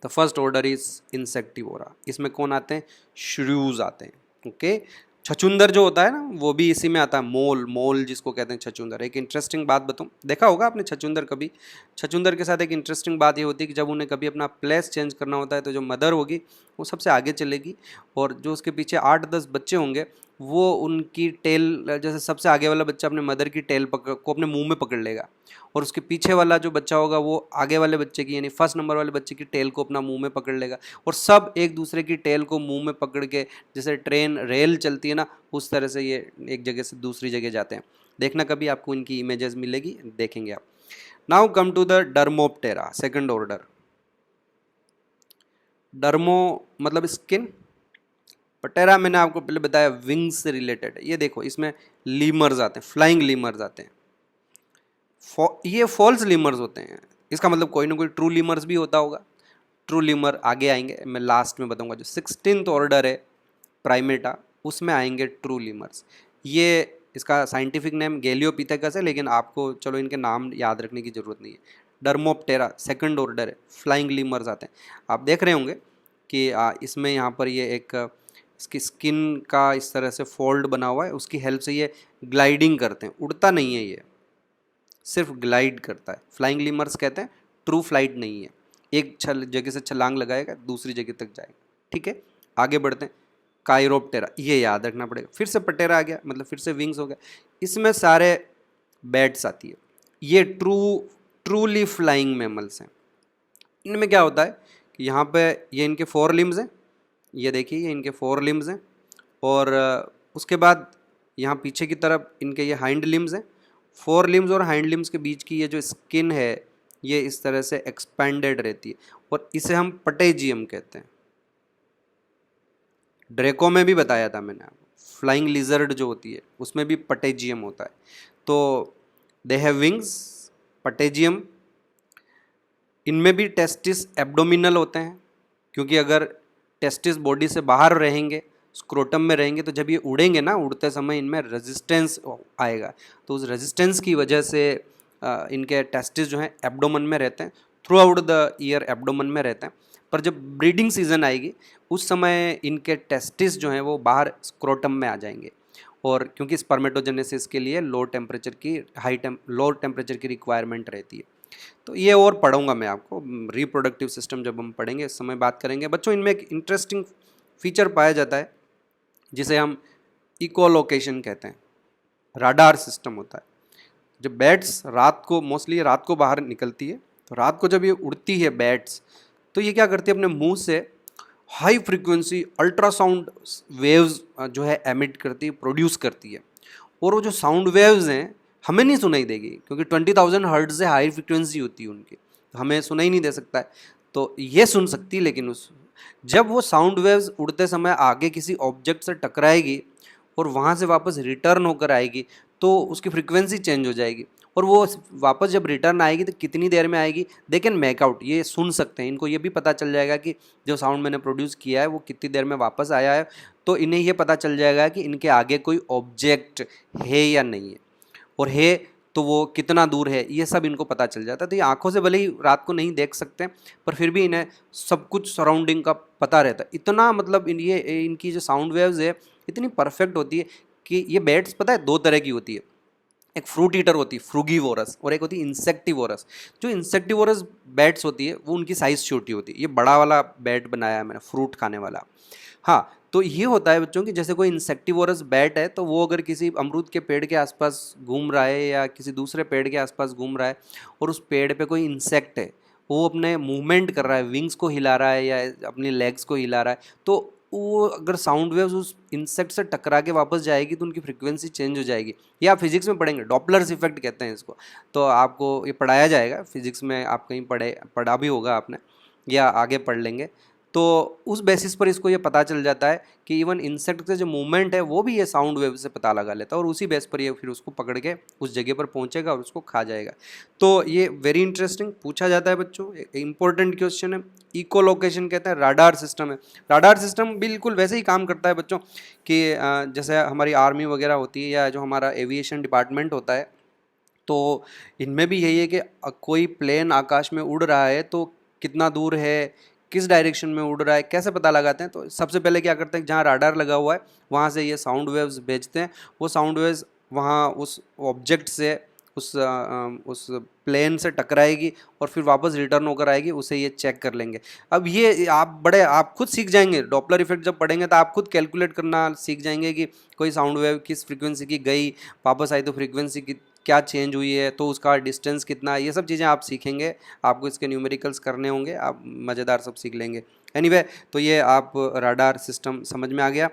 The first order is Insectivora. इसमें कौन आते हैं? श्र्यूज आते हैं। ओके, छछूंदर जो होता है ना वो भी इसी में आता है। मोल, मोल जिसको कहते हैं छछूंदर। एक इंटरेस्टिंग बात बताऊं, देखा होगा आपने छछूंदर कभी। छछूंदर के साथ एक इंटरेस्टिंग बात ये होती है कि जब उन्हें कभी अपना प्लेस चेंज करना होता है तो जो मदर होगी वो सबसे आगे चलेगी, और जो उसके पीछे 8-10 बच्चे होंगे वो उनकी टेल, जैसे सबसे आगे वाला बच्चा अपने मदर की टेल को अपने मुंह में पकड़ लेगा, और उसके पीछे वाला जो बच्चा होगा वो आगे वाले बच्चे की, यानी फर्स्ट नंबर वाले बच्चे की टेल को अपना मुंह में पकड़ लेगा, और सब एक दूसरे की टेल को मुंह में पकड़ के, जैसे ट्रेन रेल चलती है ना, उस तरह से ये एक जगह से दूसरी जगह जाते हैं। देखना कभी आपको इनकी इमेजेस मिलेगी, देखेंगे आप। Now come to the Dermoptera, second order. Dermo मतलब स्किन, पटेरा मैंने आपको पहले बताया विंग्स से रिलेटेड है। ये देखो इसमें लीमर्स आते हैं, फ्लाइंग लीमर्स आते हैं। ये फॉल्स लीमर्स होते हैं, इसका मतलब कोई ना कोई ट्रू लीमर्स भी होता होगा। ट्रू लीमर आगे आएंगे, मैं लास्ट में बताऊंगा। जो 16th ऑर्डर है प्राइमेटा, उसमें आएंगे ट्रू लीमर्स। ये इसका साइंटिफिक नेम गैलियोपिथेकस है, लेकिन आपको चलो इनके नाम याद रखने की ज़रूरत नहीं है। डर्मोप्टेरा सेकंड ऑर्डर है, फ्लाइंग लीमर्स आते हैं। आप देख रहे होंगे कि इसमें यहाँ पर ये एक इसकी स्किन का इस तरह से फोल्ड बना हुआ है, उसकी हेल्प से ये ग्लाइडिंग करते हैं। उड़ता नहीं है, ये सिर्फ ग्लाइड करता है। फ्लाइंग लीमर्स कहते हैं, ट्रू फ्लाइट नहीं है। एक जगह से छलांग लगाएगा दूसरी जगह तक जाएगा। ठीक है, आगे बढ़ते हैं। काइरोप्टेरा, ये याद रखना पड़ेगा। फिर से पटेरा आ गया, मतलब फिर से विंग्स हो गया। इसमें सारे बैट्स आती है। ये ट्रूली फ्लाइंग मैमल्स हैं। इनमें क्या होता है कि यहाँ पे ये इनके 4 लिम्स हैं, ये देखिए ये इनके 4 लिम्स हैं, और उसके बाद यहाँ पीछे की तरफ इनके ये हाइंड लिम्स हैं। 4 लिम्स और हाइंड लिम्स के बीच की ये जो स्किन है ये इस तरह से एक्सपेंडेड रहती है, और इसे हम पटेजियम कहते हैं। ड्रेको में भी बताया था मैंने आपको, फ्लाइंग लिजर्ड जो होती है उसमें भी पटेजियम होता है। तो दे हैव विंग्स, पटेजियम। इनमें भी टेस्टिस एब्डोमिनल होते हैं, क्योंकि अगर टेस्टिस बॉडी से बाहर रहेंगे, स्क्रोटम में रहेंगे, तो जब ये उड़ेंगे ना, उड़ते समय इनमें रेजिस्टेंस आएगा, तो उस रेजिस्टेंस की वजह से इनके टेस्टिस जो हैं एब्डोमन में रहते हैं। Through out the year abdomen में रहते हैं, पर जब ब्रीडिंग सीजन आएगी उस समय इनके टेस्टिस जो हैं वो बाहर स्क्रोटम में आ जाएंगे, और क्योंकि स्पर्मेटोजेनेसिस के लिए लो टेम्परेचर की रिक्वायरमेंट रहती है। तो ये और पढ़ूंगा मैं आपको, रिप्रोडक्टिव सिस्टम जब हम पढ़ेंगे इस समय बात करेंगे। बच्चों, इनमें एक इंटरेस्टिंग फीचर पाया जाता है जिसे हम इकोलोकेशन कहते हैं। राडार सिस्टम होता है। जब बैट्स रात को, मोस्टली रात को बाहर निकलती है, तो रात को जब ये उड़ती है बैट्स, तो ये क्या करती है, अपने मुंह से हाई फ्रीक्वेंसी अल्ट्रासाउंड वेव्स जो है एमिट करती है, प्रोड्यूस करती है। और वो जो साउंड वेव्स हैं हमें नहीं सुनाई देगी, क्योंकि 20,000 हर्ट्ज से हाई फ्रीक्वेंसी होती है उनकी, तो हमें सुनाई नहीं दे सकता है। तो ये सुन सकती है, लेकिन उस जब वो साउंड वेव्स उड़ते समय आगे किसी ऑब्जेक्ट से टकराएगी और वहाँ से वापस रिटर्न होकर आएगी, तो उसकी फ्रीक्वेंसी चेंज हो जाएगी, और वो वापस जब रिटर्न आएगी तो कितनी देर में आएगी दे कैन मेक आउट, ये सुन सकते हैं। इनको ये भी पता चल जाएगा कि जो साउंड मैंने प्रोड्यूस किया है वो कितनी देर में वापस आया है, तो इन्हें ये पता चल जाएगा कि इनके आगे कोई ऑब्जेक्ट है या नहीं है, और है तो वो कितना दूर है, ये सब इनको पता चल जाता है। तो ये आंखों से भले ही रात को नहीं देख सकते, पर फिर भी इन्हें सब कुछ सराउंडिंग का पता रहता है। इतना मतलब ये इनकी जो साउंड वेव्स है इतनी परफेक्ट होती है कि ये बैट्स, पता है, 2 तरह की होती है। एक फ्रूट ईटर होती है फ्रूगीवोरस, और एक होती है इंसेक्टिवोरस। जो इंसेक्टिवोरस बैट्स होती है वो उनकी साइज़ छोटी होती है। ये बड़ा वाला बैट बनाया है मैंने, फ्रूट खाने वाला। हाँ, तो ये होता है बच्चों कि जैसे कोई इंसेक्टिवोरस बैट है, तो वो अगर किसी अमरूद के पेड़ के आसपास घूम रहा है या किसी दूसरे पेड़ के आसपास घूम रहा है, और उस पेड़ पे कोई इंसेक्ट है, वो अपने मूवमेंट कर रहा है, विंग्स को हिला रहा है या अपनी लेग्स को हिला रहा है, तो वो अगर साउंड वेव्स उस इंसेक्ट से टकरा के वापस जाएगी तो उनकी फ्रीक्वेंसी चेंज हो जाएगी। ये आप फिजिक्स में पढ़ेंगे, डॉपलर्स इफेक्ट कहते हैं इसको। तो आपको ये पढ़ाया जाएगा फिजिक्स में, आप कहीं पढ़ा भी होगा आपने, या आगे पढ़ लेंगे। तो उस बेसिस पर इसको ये पता चल जाता है कि इवन इंसेक्ट का जो मूवमेंट है वो भी ये साउंड वेव से पता लगा लेता है, और उसी बेस पर ये फिर उसको पकड़ के उस जगह पर पहुंचेगा और उसको खा जाएगा। तो ये वेरी इंटरेस्टिंग पूछा जाता है बच्चों, इंपॉर्टेंट क्वेश्चन है। इकोलोकेशन कहते हैं, राडार सिस्टम है। राडार सिस्टम बिल्कुल वैसे ही काम करता है बच्चों कि जैसे हमारी आर्मी वगैरह होती है या जो हमारा एविएशन डिपार्टमेंट होता है, तो इनमें भी यही है कि कोई प्लेन आकाश में उड़ रहा है तो कितना दूर है, किस डायरेक्शन में उड़ रहा है, कैसे पता लगाते हैं? तो सबसे पहले क्या करते हैं, जहाँ राडार लगा हुआ है वहाँ से ये साउंड वेव्स भेजते हैं, वो साउंड वेव्स वहाँ उस ऑब्जेक्ट से उस प्लेन से टकराएगी और फिर वापस रिटर्न होकर आएगी, उसे ये चेक कर लेंगे। अब ये आप खुद सीख जाएंगे, डॉपलर इफेक्ट जब पढ़ेंगे तो आप खुद कैलकुलेट करना सीख जाएंगे कि कोई साउंड वेव किस फ्रीक्वेंसी की गई, वापस आई तो फ्रीक्वेंसी की क्या चेंज हुई है, तो उसका डिस्टेंस कितना है, ये सब चीज़ें आप सीखेंगे। आपको इसके न्यूमेरिकल्स करने होंगे, आप मज़ेदार सब सीख लेंगे। एनीवे तो ये आप राडार सिस्टम समझ में आ गया,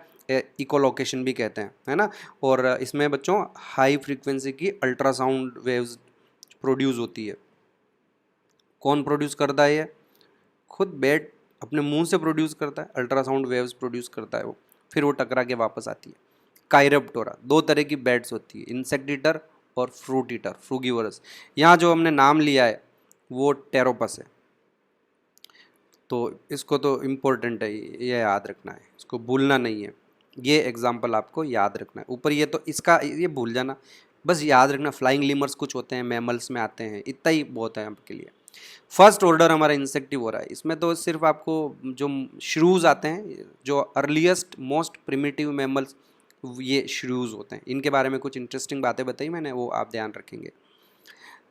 इकोलोकेशन भी कहते हैं, है ना। और इसमें बच्चों हाई फ्रीक्वेंसी की अल्ट्रासाउंड वेव्स प्रोड्यूस होती है। कौन प्रोड्यूस करता है? ये खुद बैट अपने मुंह से प्रोड्यूस करता है, अल्ट्रासाउंड वेव्स प्रोड्यूस करता है वो, फिर वो टकरा के वापस आती है। कायरप्टोरा, दो तरह की बैट्स होती है, इंसेक्ट ईटर और फ्रूट ईटर, फ्रूगीवरस। यहाँ जो हमने नाम लिया है वो टेरोपस है, तो इसको तो इम्पोर्टेंट है, ये याद रखना है, इसको भूलना नहीं है। ये एग्जाम्पल आपको याद रखना है। ऊपर ये तो इसका ये भूल जाना, बस याद रखना फ्लाइंग लिमर्स कुछ होते हैं, मैमल्स में आते हैं, इतना ही बहुत है आपके लिए। फर्स्ट ऑर्डर हमारा इंसेक्टिवोरा है, इसमें तो सिर्फ आपको जो श्रूज आते हैं, जो अर्लीस्ट मोस्ट प्रिमिटिव मैमल्स, ये श्रूज होते हैं, इनके बारे में कुछ इंटरेस्टिंग बातें बताई मैंने, वो आप ध्यान रखेंगे।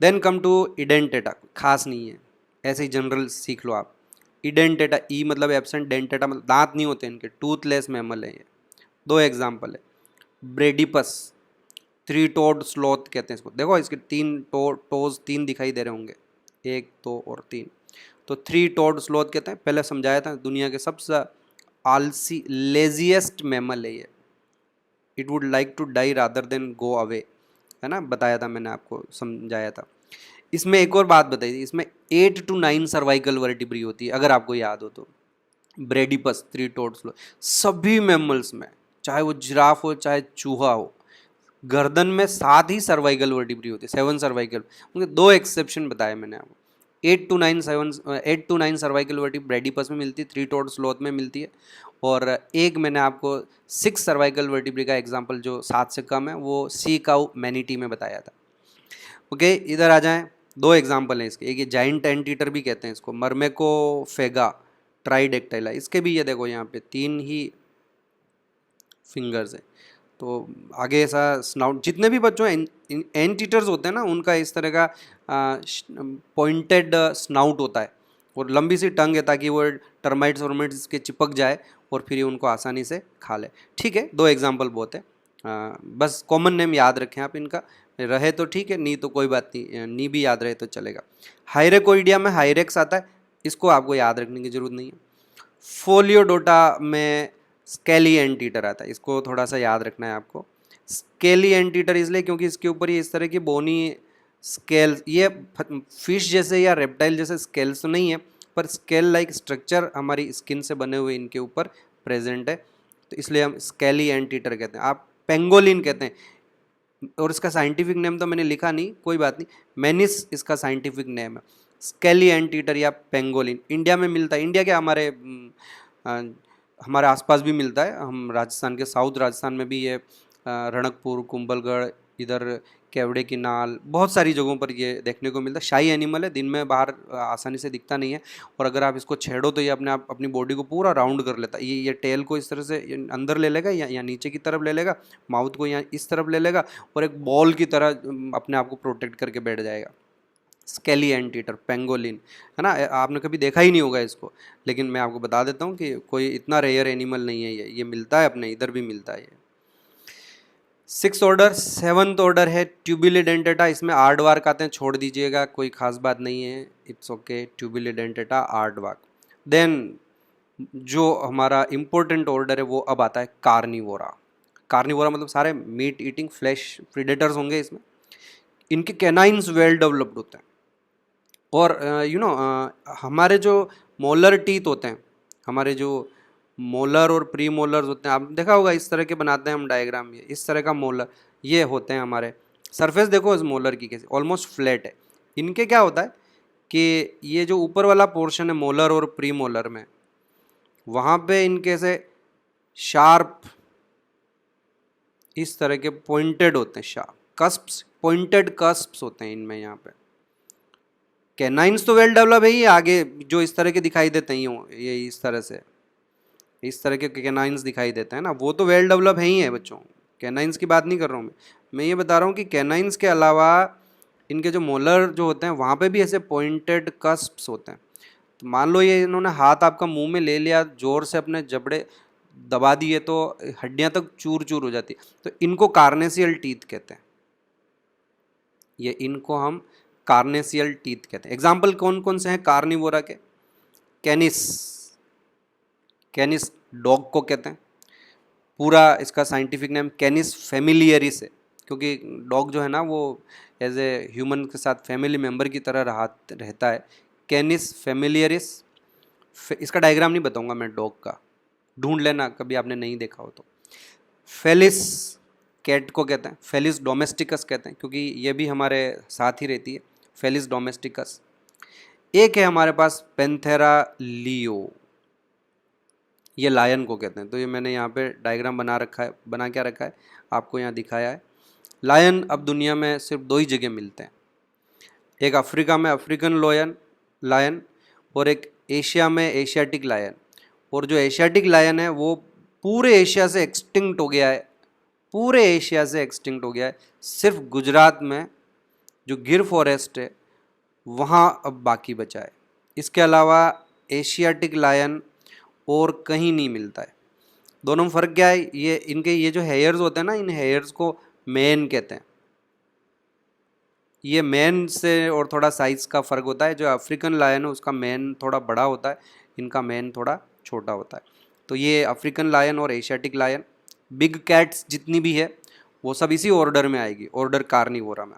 देन कम टू इडेंटेटा, खास नहीं है, ऐसे ही जनरल सीख लो आप। इडेंटेटा, ई मतलब एब्सेंट, डेंटेटा मतलब दांत नहीं होते इनके, टूथलेस मैमल है ये। दो एग्जाम्पल है, ब्रेडिपस, थ्री टोड स्लॉथ कहते हैं इसको, देखो इसके तीन टोज तीन दिखाई दे रहे होंगे, एक दो और तीन, तो थ्री टोड स्लॉथ कहते हैं। पहले समझाया था, दुनिया के सबसे आलसी लेजीएस्ट मैमल है ये, it would like to die rather than go away, है ना, बताया था मैंने आपको, समझाया था। इसमें एक और बात बताई थी, इसमें 8 to 9 सर्वाइकल वर्टिब्री होती है, अगर आपको याद हो तो। ब्रेडिपस, थ्री टोड स्लो, सभी मैमल्स में, चाहे वो जिराफ हो चाहे चूहा हो, गर्दन में 7 ही सर्वाइकल वर्टिब्री होती है, 7 सर्वाइकल। उनके दो एक्सेप्शन बताए मैंने आपको, 8 to 9 सर्वाइकल वर्टिब्री ब्रेडिपस में मिलती है, थ्री टोड स्लोथ में मिलती है, और एक मैंने आपको 6 सर्वाइकल वर्टिब्री का एग्जाम्पल जो 7 से कम है वो सी काउ मैनिटी में बताया था। ओके, इधर आ जाएं, दो एग्जाम्पल हैं इसके, एक ये जाइंट एंटीटर भी कहते हैं इसको, मर्मेकोफेगा ट्राइडेक्टाइला, इसके भी ये देखो यहाँ पे 3 ही फिंगर्स है, तो आगे ऐसा स्नाउट, जितने भी बच्चों एंट ईटर्स होते हैं ना, उनका इस तरह का पॉइंटेड स्नाउट होता है और लंबी सी टंग है, ताकि वो टर्माइट्स वर्माइट्स के चिपक जाए और फिर ये उनको आसानी से खा ले। ठीक है, दो एग्जाम्पल बहुत है, बस कॉमन नेम याद रखें आप इनका, रहे तो ठीक है, नहीं तो कोई बात नहीं, नी भी याद रहे तो चलेगा। हायरेकोइडिया में हायरेक्स आता है, इसको आपको याद रखने की जरूरत नहीं है। फोलियोडोटा में स्केली एंटीटर आता है, इसको थोड़ा सा याद रखना है आपको। स्केली एंटीटर इसलिए क्योंकि इसके ऊपर ये इस तरह की बोनी स्केल, ये फिश जैसे या रेप्टाइल जैसे स्केल्स तो नहीं है, पर स्केल लाइक स्ट्रक्चर हमारी स्किन से बने हुए इनके ऊपर प्रेजेंट है, तो इसलिए हम स्केली एंटीटर कहते हैं। आप पेंगोलिन कहते हैं, और इसका साइंटिफिक नेम तो मैंने लिखा नहीं, कोई बात नहीं, मेनिस इसका साइंटिफिक नेम है, स्केली एंटीटर या पेंगोलिन। इंडिया में मिलता है, इंडिया के हमारे आसपास भी मिलता है, हम राजस्थान के साउथ राजस्थान में भी ये रणकपुर, कुंभलगढ़, इधर केवड़े की नाल, बहुत सारी जगहों पर ये देखने को मिलता है। शाही एनिमल है, दिन में बाहर आसानी से दिखता नहीं है, और अगर आप इसको छेड़ो तो ये अपने आप अपनी बॉडी को पूरा राउंड कर लेता है। ये टेल को इस तरह से अंदर ले लेगा या नीचे की तरफ ले लेगा, माउथ को यहाँ इस तरफ ले लेगा, और एक बॉल की तरह अपने आप को प्रोटेक्ट करके बैठ जाएगा। स्केली एंटीटर, पेंगोलिन, है ना, आपने कभी देखा ही नहीं होगा इसको, लेकिन मैं आपको बता देता हूँ कि कोई इतना रेयर एनिमल नहीं है ये मिलता है, अपने इधर भी मिलता है ये। 6th ऑर्डर, 7th ऑर्डर है ट्यूबिलिडेंटेटा, इसमें आर्डवार्क आते हैं, छोड़ दीजिएगा, कोई खास बात नहीं है, इट्स ओके, ट्यूबिलिडेंटेटा, आर्डवार्क। देन जो हमारा इंपॉर्टेंट ऑर्डर है वो अब आता है कार्निवोरा। कार्निवोरा मतलब सारे मीट ईटिंग फ्लैश प्रीडेटर्स होंगे इसमें, इनके कैनाइन्स वेल डेवलप्ड होते हैं, और हमारे जो मोलर टीथ होते हैं, हमारे जो मोलर और प्री मोलर्स होते हैं, आप देखा होगा इस तरह के बनाते हैं हम डायग्राम, ये इस तरह का मोलर ये होते हैं हमारे। सरफेस देखो इस मोलर की कैसे ऑलमोस्ट फ्लैट है। इनके क्या होता है कि ये जो ऊपर वाला पोर्शन है मोलर और प्री मोलर में, वहाँ पे इनके से शार्प इस तरह के पॉइंटेड होते हैं, शार्प कस्प्स, पॉइंटेड कस्प्स होते हैं इनमें, यहाँ पे। कैनाइंस तो वेल डेवलप है ही, आगे जो इस तरह के दिखाई देते हैं ये इस तरह से, इस तरह के कैनाइंस दिखाई देते हैं ना, वो तो वेल डेवलप है ही है बच्चों। कैनाइंस की बात नहीं कर रहा हूँ मैं ये बता रहा हूँ कि कैनाइंस के अलावा इनके जो मोलर जो होते हैं वहाँ पे भी ऐसे पॉइंटेड कस्प्स होते हैं। तो मान लो ये इन्होंने हाथ आपका मुंह में ले लिया, जोर से अपने जबड़े दबा दिए तो हड्डियां तक चूर चूर हो जाती, तो इनको कार्नेसियल टीथ कहते हैं। ये इनको हम कार्नेसियल टीथ कहते हैं। एग्जाम्पल कौन कौन से हैं कार्निवोरा के? कैनिस, कैनिस डॉग को कहते हैं। पूरा इसका साइंटिफिक नेम कैनिस फेमिलियरिस है, क्योंकि डॉग जो है ना वो एज ए ह्यूमन के साथ फैमिली मेम्बर की तरह रहता है। कैनिस फेमिलियरिस। इसका डायग्राम नहीं बताऊंगा मैं डॉग का, ढूंढ लेना कभी आपने नहीं देखा हो तो। फेलिस कैट को कहते हैं, फेलिस डोमेस्टिकस कहते हैं, क्योंकि ये भी हमारे साथ ही रहती है, फेलिस डोमेस्टिकस। एक है हमारे पास पेंथेरा लियो, ये लायन को कहते हैं। तो ये मैंने यहाँ पे डायग्राम बना रखा है, बना क्या रखा है आपको यहाँ दिखाया है। लायन अब दुनिया में सिर्फ दो ही जगह मिलते हैं, एक अफ्रीका में अफ्रीकन लायन, और एक एशिया में एशियाटिक लायन। और जो एशियाटिक लायन है वो पूरे एशिया से एक्सटिंक्ट हो गया है, पूरे एशिया से एक्सटिंक्ट हो गया है। सिर्फ गुजरात में जो गिर फॉरेस्ट है वहाँ अब बाकी बचा है। इसके अलावा एशियाटिक लायन और कहीं नहीं मिलता है। दोनों में फ़र्क क्या है? ये इनके ये जो हेयर्स होते हैं ना, इन हेयर्स को मैन कहते हैं। ये मैन से और थोड़ा साइज़ का फ़र्क होता है। जो अफ्रीकन लायन है उसका मैन थोड़ा बड़ा होता है, इनका मैन थोड़ा छोटा होता है। तो ये अफ्रीकन लायन और एशियाटिक लायन, बिग कैट्स जितनी भी है वो सब इसी ऑर्डर में आएगी, ऑर्डर कार्निवोरा में।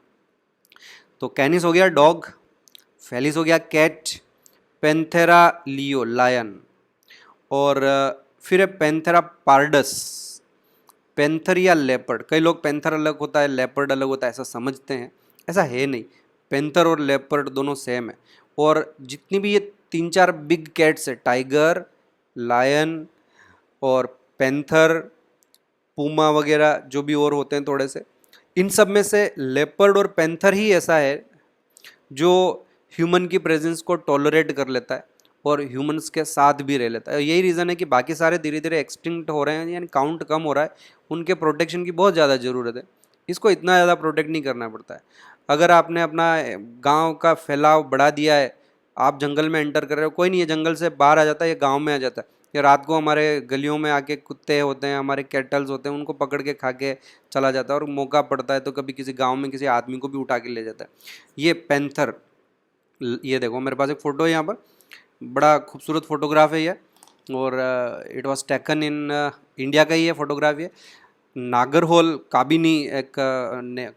तो कैनिस हो गया डॉग, फेलिस हो गया कैट, पेंथेरा लियो लायन, और फिर है पेंथेरा पार्डस, पेंथर या लेपर्ड। कई लोग पेंथर अलग होता है लेपर्ड अलग होता है ऐसा समझते हैं, ऐसा है नहीं। पेंथर और लेपर्ड दोनों सेम है। और जितनी भी ये 3-4 बिग कैट्स है, टाइगर, लायन और पेंथर, पूमा वगैरह जो भी और होते हैं थोड़े से, इन सब में से लेपर्ड और पेंथर ही ऐसा है जो ह्यूमन की प्रेजेंस को टॉलरेट कर लेता है और ह्यूमंस के साथ भी रह लेता है। यही रीज़न है कि बाकी सारे धीरे धीरे एक्सटिंक्ट हो रहे हैं, यानी काउंट कम हो रहा है। उनके प्रोटेक्शन की बहुत ज़्यादा ज़रूरत है, इसको इतना ज़्यादा प्रोटेक्ट नहीं करना पड़ता है। अगर आपने अपना गांव का फैलाव बढ़ा दिया है, आप जंगल में एंटर कर रहे हो, कोई नहीं, ये जंगल से बाहर आ जाता है, ये गाँव में आ जाता है। या रात को हमारे गलियों में आके कुत्ते होते हैं, हमारे कैटल्स होते हैं, उनको पकड़ के खा के चला जाता है। और मौका पड़ता है तो कभी किसी गाँव में किसी आदमी को भी उठा के ले जाता है। ये पेंथर, ये देखो मेरे पास एक फ़ोटो है यहाँ पर, बड़ा खूबसूरत फोटोग्राफ है ये, और it was taken in India का ही है फोटोग्राफ ये। नागरहोल काबिनी, एक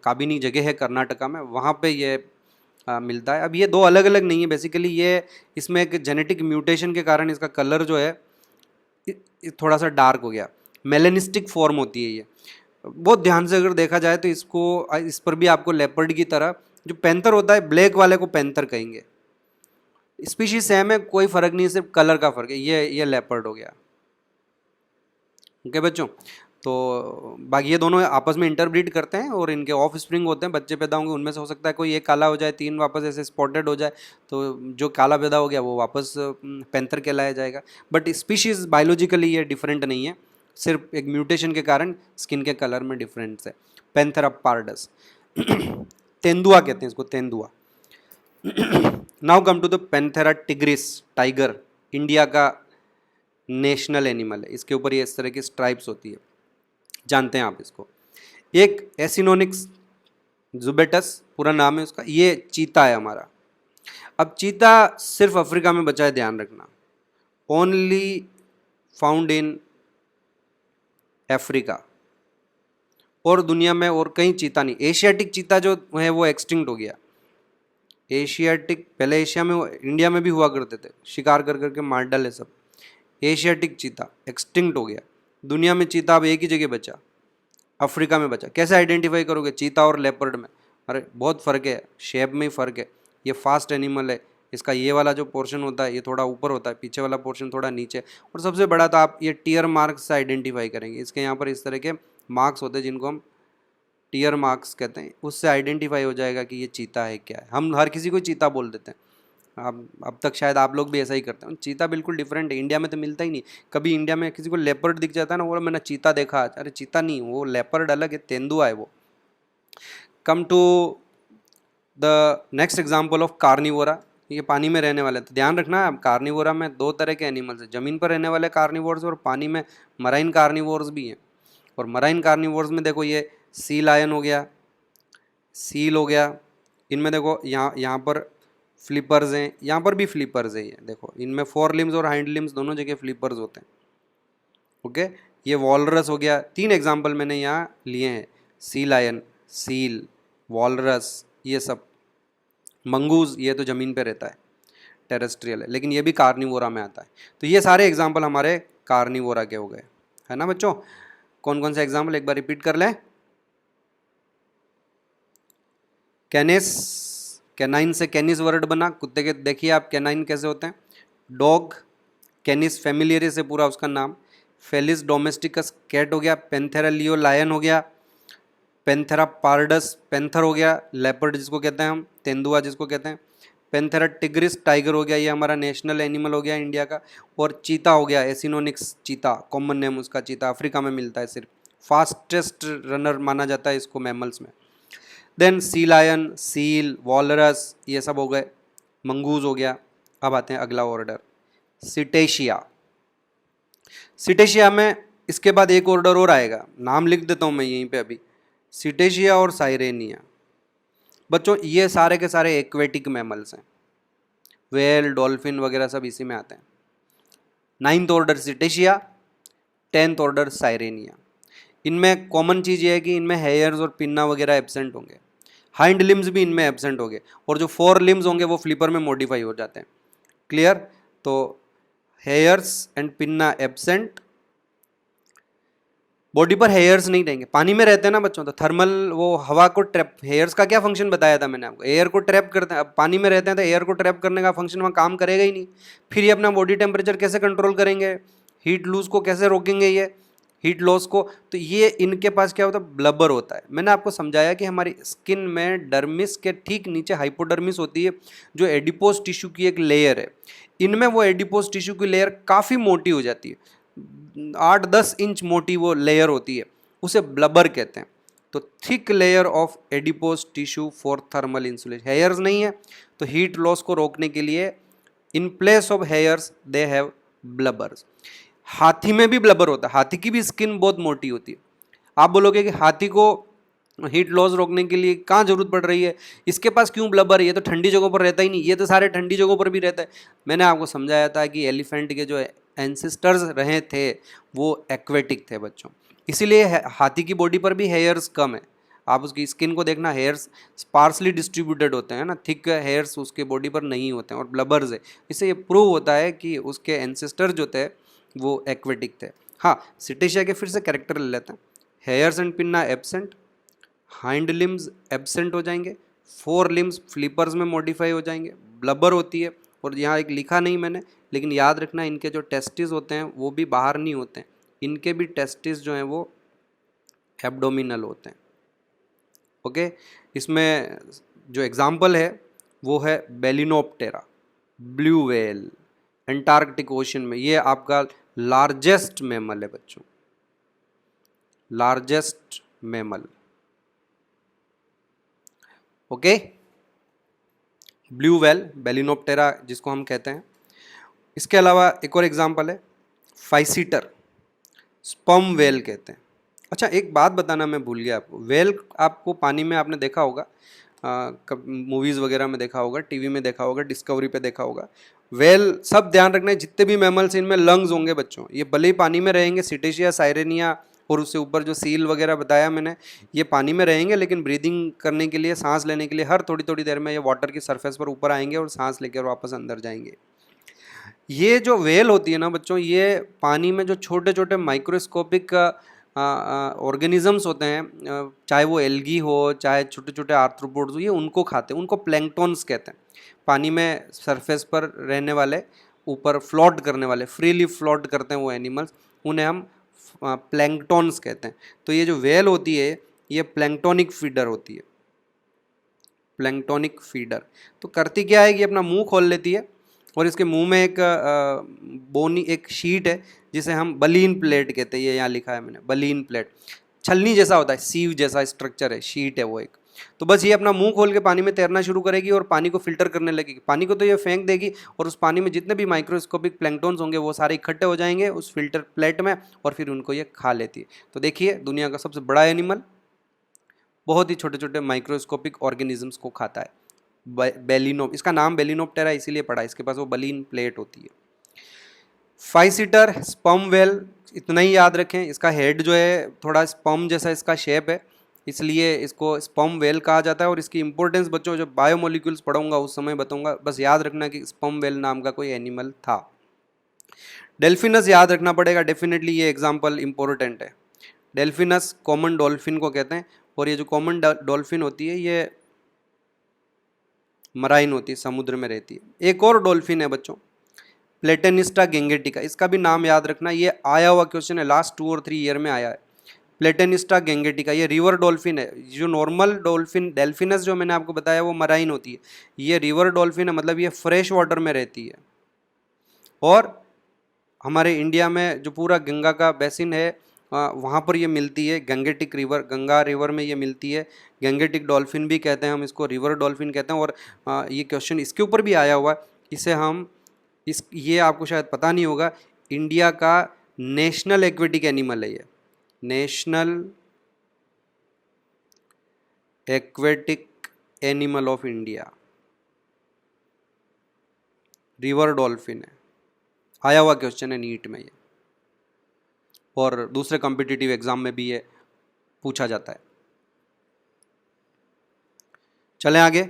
काबिनी जगह है कर्नाटका में, वहाँ पे ये मिलता है। अब ये दो अलग अलग नहीं है बेसिकली, ये इसमें एक जेनेटिक म्यूटेशन के कारण इसका कलर जो है थोड़ा सा डार्क हो गया, मेलेनिस्टिक फॉर्म होती है ये। बहुत ध्यान से अगर देखा जाए तो इसको, इस पर भी आपको लेपर्ड की तरह, जो पेंथर होता है ब्लैक वाले को पेंथर कहेंगे। स्पीशीज सेम है, कोई फ़र्क नहीं है, सिर्फ कलर का फ़र्क है। ये लेपर्ड हो गया। ओके बच्चों, तो बाकी ये दोनों आपस में इंटरब्रीड करते हैं और इनके ऑफ स्प्रिंग होते हैं, बच्चे पैदा होंगे, उनमें से हो सकता है कोई एक काला हो जाए, 3 वापस ऐसे स्पॉटेड हो जाए, तो जो काला पैदा हो गया वो वापस पेंथर कहलाया जाएगा। बट स्पीशीज़ बायोलॉजिकली ये डिफरेंट नहीं है, सिर्फ एक म्यूटेशन के कारण स्किन के कलर में डिफरेंस है। पेंथेरा पार्डस तेंदुआ कहते हैं इसको, तेंदुआ। Now come to the Panthera tigris, tiger, India का नेशनल एनिमल है। इसके ऊपर ये इस तरह की स्ट्राइप्स होती है, जानते हैं आप इसको। एक एसिनोनिक्स जुबेटस पूरा नाम है उसका, ये चीता है हमारा। अब चीता सिर्फ अफ्रीका में बचा है, ध्यान रखना, ओनली फाउंड इन अफ्रीका, और दुनिया में और कहीं चीता नहीं। एशियाटिक चीता जो है वो एक्सटिंक्ट हो गया। एशियाटिक पहले एशिया में, इंडिया में भी हुआ करते थे, शिकार कर करके मार डाले सब। एशियाटिक चीता एक्सटिंक्ट हो गया। दुनिया में चीता अब एक ही जगह बचा, अफ्रीका में बचा। कैसे आइडेंटिफाई करोगे चीता और लेपर्ड में? अरे बहुत फ़र्क है, शेप में ही फ़र्क है। ये फास्ट एनिमल है, इसका ये वाला जो पोर्शन होता है ये थोड़ा ऊपर होता है, पीछे वाला पोर्शन थोड़ा नीचे। और सबसे बड़ा तो आप ये टीयर मार्क्स से आइडेंटिफाई करेंगे। इसके यहाँ पर इस तरह के मार्क्स होते हैं जिनको हम टीयर मार्क्स कहते हैं, उससे आइडेंटिफाई हो जाएगा कि ये चीता है क्या है। हम हर किसी को चीता बोल देते हैं, अब तक शायद आप लोग भी ऐसा ही करते हैं। चीता बिल्कुल डिफरेंट है, इंडिया में तो मिलता ही नहीं। कभी इंडिया में किसी को लेपर्ड दिख जाता है ना, वो मैंने चीता देखा, अरे चीता नहीं, वो लेपर्ड अलग है, तेंदुआ है वो। Come to the next example of Carnivora, ये पानी में रहने वाले। तो ध्यान रखना है, कार्निवोरा में दो तरह के एनिमल्स हैं, ज़मीन पर रहने वाले कार्निवोर्स और पानी में मराइन कार्निवोर्स भी हैं। और मराइन कार्निवोर्स में देखो ये सी लायन हो गया, सील हो गया, इनमें देखो यहाँ पर फ्लिपर्स हैं, यहाँ पर भी फ्लिपर्स है, ये देखो इनमें 4 लिम्स और हाइंड लिम्स दोनों जगह फ्लिपर्स होते हैं। ओके, ये वॉलरस हो गया। 3 एग्जाम्पल मैंने यहाँ लिए हैं, सी लायन, सील, वॉलरस, ये सब। मंगूज ये तो ज़मीन पे रहता है, टेरेस्ट्रियल है, लेकिन ये भी कार्निवोरा में आता है। तो ये सारे एग्जाम्पल हमारे कार्निवोरा के हो गए, है ना बच्चों। कौन कौन से एग्जाम्पल एक बार रिपीट कर लें। कैनिस, कैनाइन से कैनिस वर्ड बना, कुत्ते के देखिए आप कैनाइन कैसे होते हैं। डॉग, कैनिस फेमिलियरिस से पूरा उसका नाम। फेलिस डोमेस्टिकस कैट हो गया। पेंथेरा लियो लायन हो गया। पेंथेरा पार्डस पैंथर हो गया, लेपर्ड जिसको कहते हैं हम, तेंदुआ जिसको कहते हैं। पेंथेरा टिग्रिस टाइगर हो गया, ये हमारा नेशनल एनिमल हो गया इंडिया का। और चीता हो गया, एसिनोनिक्स चीता, कॉमन नेम उसका चीता, अफ्रीका में मिलता है सिर्फ। फास्टेस्ट रनर माना जाता है इसको मैमल्स में। Then sea lion, seal, walrus, ये सब हो गए। मंगूज हो गया। अब आते हैं अगला ऑर्डर, सिटेशिया। सिटेशिया में इसके बाद एक ऑर्डर और आएगा, नाम लिख देता हूँ मैं यहीं पे अभी, सिटेशिया और साइरेनिया। बच्चों ये सारे के सारे एक्वेटिक मैमल्स हैं, वेल, डॉल्फिन वगैरह सब इसी में आते हैं। 9th order सिटेशिया, 10th order साइरेनिया। इनमें कॉमन चीज़ ये है कि इनमें हेयर्स और पिन्ना वगैरह एब्सेंट होंगे, हाइंड लिम्स भी इनमें एब्सेंट होंगे, और जो 4 लिम्स होंगे वो फ्लिपर में मॉडिफाई हो जाते हैं। क्लियर। तो hairs and pinna absent, body पर हेयर्स नहीं रहेंगे, पानी में रहते हैं ना बच्चों, तो थर्मल वो हवा को ट्रैप, हेयर्स का क्या फंक्शन बताया था मैंने आपको, एयर को ट्रैप करते हैं। अब पानी में रहते हैं तो एयर को ट्रैप करने का फंक्शन वहाँ काम करेगा ही नहीं। फिर ये अपना बॉडी टेम्परेचर कैसे कंट्रोल करेंगे, हीट लूज को कैसे रोकेंगे, ये हीट लॉस को। तो ये इनके पास क्या होता है, ब्लबर होता है। मैंने आपको समझाया कि हमारी स्किन में डर्मिस के ठीक नीचे हाइपोडर्मिस होती है, जो एडिपोज टिश्यू की एक लेयर है। इनमें वो एडिपोज टिश्यू की लेयर काफ़ी मोटी हो जाती है, 8-10 इंच मोटी वो लेयर होती है, उसे ब्लबर कहते हैं। तो thick layer of adipose tissue for thermal insulation. Hairs नहीं है तो हीट लॉस को रोकने के लिए in place of hairs they have blubbers. हाथी में भी ब्लबर होता है, हाथी की भी स्किन बहुत मोटी होती है। आप बोलोगे कि हाथी को हीट लॉस रोकने के लिए कहाँ जरूरत पड़ रही है, इसके पास क्यों ब्लबर है, ये तो ठंडी जगहों पर रहता ही नहीं। ये तो सारे ठंडी जगहों पर भी रहता है। मैंने आपको समझाया था कि एलिफेंट के जो एंसेस्टर्स रहे थे वो एक्वेटिक थे बच्चों, इसीलिए हाथी की बॉडी पर भी हेयर्स कम है। आप उसकी स्किन को देखना, हेयर्स स्पार्सली डिस्ट्रीब्यूटेड होते हैं ना, थिक हेयर्स उसके बॉडी पर नहीं होते हैं और ब्लबर्स है। इससे ये प्रूव होता है कि उसके एंसेस्टर जो थे वो एक्वेटिक थे। हाँ, सिटेशिया के फिर से कैरेक्टर ले लेते हैं। Hairs and pinna absent, hind limbs absent हो जाएंगे, 4 लिम्स फ्लिपर्स में मॉडिफाई हो जाएंगे, ब्लबर होती है। और यहाँ एक लिखा नहीं मैंने, लेकिन याद रखना इनके जो टेस्टिस होते हैं वो भी बाहर नहीं होते हैं, इनके भी टेस्टिस जो हैं वो एब्डोमिनल होते हैं। ओके, इसमें जो एग्जाम्पल है वो है Balaenoptera, blue whale, Antarctic ocean में। ये आपका लार्जेस्ट मैमल है बच्चों, largest mammal. Okay, blue whale, Balaenoptera जिसको हम कहते हैं। इसके अलावा एक और एग्जांपल है फाइसीटर, स्पर्म व्हेल कहते हैं। अच्छा, एक बात बताना मैं भूल गया आपको, व्हेल आपको पानी में आपने देखा होगा, मूवीज़ वगैरह में देखा होगा, टीवी में देखा होगा, डिस्कवरी पे देखा होगा। व्हेल, सब ध्यान रखना है, जितने भी मैमल्स इनमें लंग्स होंगे बच्चों, ये भले ही पानी में रहेंगे, सिटेशिया, साइरेनिया और उससे ऊपर जो सील वगैरह बताया मैंने, ये पानी में रहेंगे, लेकिन ब्रीदिंग करने के लिए, सांस लेने के लिए हर थोड़ी थोड़ी देर में ये वाटर की सरफेस पर ऊपर आएंगे और सांस लेकर वापस अंदर जाएंगे। ये जो व्हेल होती है ना बच्चों, ये पानी में जो छोटे छोटे माइक्रोस्कोपिक ऑर्गेनिजम्स होते हैं, चाहे वो एल्गी हो, चाहे छोटे छोटे आर्थ्रोपोड्स हो, ये उनको खाते हैं, उनको प्लैंक्टॉन्स कहते हैं। पानी में सरफेस पर रहने वाले, ऊपर फ्लोट करने वाले, फ्रीली फ्लोट करते हैं वो एनिमल्स, उन्हें हम प्लैंक्टॉन्स कहते हैं। तो ये जो व्हेल होती है ये प्लैंक्टोनिक फीडर होती है। Planktonic feeder. तो करती क्या है कि अपना मुंह खोल लेती है और इसके मुंह में एक बोनी एक शीट है जिसे हम बलीन प्लेट कहते हैं, ये यहाँ लिखा है मैंने, बलीन प्लेट। छलनी जैसा होता है, सीव जैसा स्ट्रक्चर है, शीट है वो एक। तो बस ये अपना मुंह खोल के पानी में तैरना शुरू करेगी और पानी को फिल्टर करने लगेगी। पानी को तो ये फेंक देगी और उस पानी में जितने भी माइक्रोस्कोपिक प्लैंक्टन्स होंगे वो सारे इकट्ठे हो जाएंगे उस फिल्टर प्लेट में और फिर उनको ये खा लेती है। तो देखिए दुनिया का सबसे बड़ा एनिमल बहुत ही छोटे छोटे माइक्रोस्कोपिक ऑर्गेनिजम्स को खाता है। बेलिनोप, इसका नाम बेलिनोप्टेरा इसीलिए पड़ा, इसके पास वो बलीन प्लेट होती है। 5 सीटर स्पर्म वेल, इतना ही याद रखें। इसका हेड जो है थोड़ा स्पर्म जैसा इसका शेप है, इसलिए इसको स्पर्म वेल कहा जाता है। और इसकी इंपॉर्टेंस बच्चों जब बायोमोलिक्यूल्स पढ़ूंगा उस समय बताऊंगा, बस याद रखना कि स्पर्म वेल नाम का कोई एनिमल था। डेल्फिनस याद रखना पड़ेगा डेफिनेटली, ये एग्जाम्पल इंपॉर्टेंट है। डेल्फिनस कॉमन डॉल्फिन को कहते हैं और ये जो कॉमन डॉल्फिन होती है ये मराइन होती है, समुद्र में रहती है। एक और डॉल्फिन है बच्चों, प्लेटेनिस्टा गेंगेटिका, इसका भी नाम याद रखना, ये आया हुआ क्वेश्चन है, लास्ट 2 और 3 ईयर में आया है। प्लेटेनिस्टा गेंगेटिका ये रिवर डॉल्फिन है। जो नॉर्मल डॉल्फिन डेल्फिनस जो मैंने आपको बताया वो मराइन होती है, ये रिवर डॉल्फिन है, मतलब ये फ्रेश वाटर में रहती है। और हमारे इंडिया में जो पूरा गंगा का बेसिन है वहाँ पर ये मिलती है, गंगेटिक रिवर, गंगा रिवर में ये मिलती है। गंगेटिक डॉल्फिन भी कहते हैं हम इसको, रिवर डॉल्फिन कहते हैं। और ये क्वेश्चन इसके ऊपर भी आया हुआ है, इसे हम ये आपको शायद पता नहीं होगा, इंडिया का नेशनल एक्वेटिक एनिमल है ये, national aquatic animal of India river dolphin है। आया हुआ क्वेश्चन है नीट में ये, और दूसरे कॉम्पिटिटिव एग्जाम में भी ये पूछा जाता है। चलें आगे।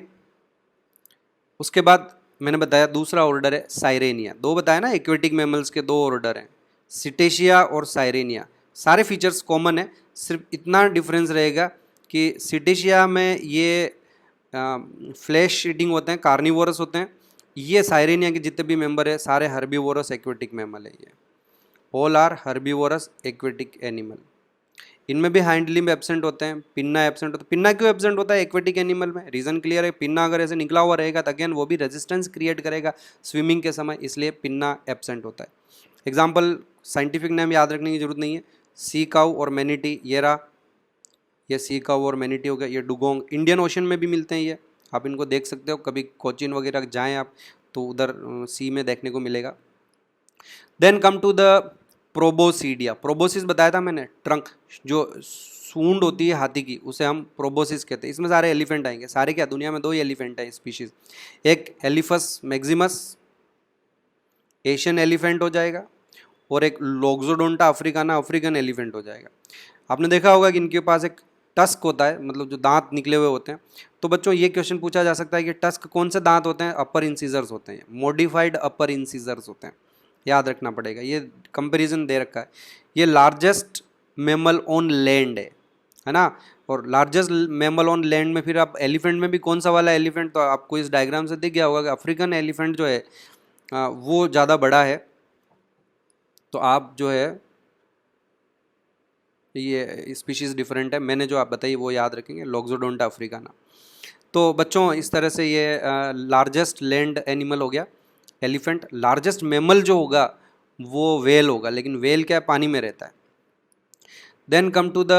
उसके बाद मैंने बताया दूसरा ऑर्डर है साइरेनिया। 2 बताया ना, एक्वेटिक मैमल्स के 2 ऑर्डर हैं, सिटेशिया और साइरेनिया। सारे फीचर्स कॉमन है, सिर्फ इतना डिफरेंस रहेगा कि सिटेशिया में ये फ्लैश ईटिंग होते हैं, कार्निवोरस होते हैं। ये साइरेनिया के जितने भी मेंबर है सारे हर्बीवोरस एक्वेटिक मैमल है, ये all are herbivorous aquatic animal. इनमें भी हाइंड लिम्ब एब्सेंट होते हैं, पिन्ना एब्सेंट होता है। पिन्ना क्यों एब्सेंट होता है एक्वेटिक एनिमल में? रीज़न क्लियर है, पिन्ना अगर ऐसे निकला हुआ रहेगा तो अगेन वो भी रेजिस्टेंस क्रिएट करेगा स्विमिंग के समय, इसलिए पिन्ना एब्सेंट होता है। एग्जाम्पल, साइंटिफिक नेम याद रखने की जरूरत नहीं है, सी काउ और मैनिटी, ये रहा, ये सी काउ और मैनिटी हो गया। ये डुगोंग इंडियन ओशन में भी मिलते हैं, ये आप इनको देख सकते हो, कभी कोचीन वगैरह जाएँ आप तो उधर सी में देखने को मिलेगा। Then come to the Proboscidea. Proboscis बताया था मैंने, ट्रंक जो सूंड होती है हाथी की उसे हम प्रोबोसिस कहते हैं। इसमें सारे एलिफेंट आएंगे, सारे क्या, दुनिया में 2 ही एलिफेंट है स्पीशीज, एक एलिफस मैक्सिमस एशियन एलिफेंट हो जाएगा और एक लोक्सोडोंटा अफ्रीकाना अफ्रीकन एलिफेंट हो जाएगा। आपने देखा होगा कि इनके पास एक टस्क होता है, मतलब जो दांत निकले हुए होते हैं। तो बच्चों ये क्वेश्चन पूछा जा सकता है कि टस्क कौन से दांत होते हैं? अपर इंसीजर्स होते हैं, मॉडिफाइड अपर इंसीजर्स होते हैं, याद रखना पड़ेगा। ये कंपैरिजन दे रखा है। ये लार्जेस्ट मैमल ऑन लैंड है ना, और लार्जेस्ट मैमल ऑन लैंड में फिर आप एलिफेंट में भी कौन सा वाला एलिफेंट, तो आपको इस डायग्राम से दिख गया होगा कि अफ्रीकन एलिफेंट जो है वो ज़्यादा बड़ा है। तो आप जो है ये स्पीशीज़ डिफरेंट है, मैंने जो आप बताई वो याद रखेंगे, लोक्सोडोंटा अफ्रीकाना। तो बच्चों इस तरह से ये लार्जेस्ट लैंड एनिमल हो गया एलिफेंट। लार्जेस्ट मैमल जो होगा वो वेल होगा, लेकिन वेल क्या है, पानी में रहता है। Then come to the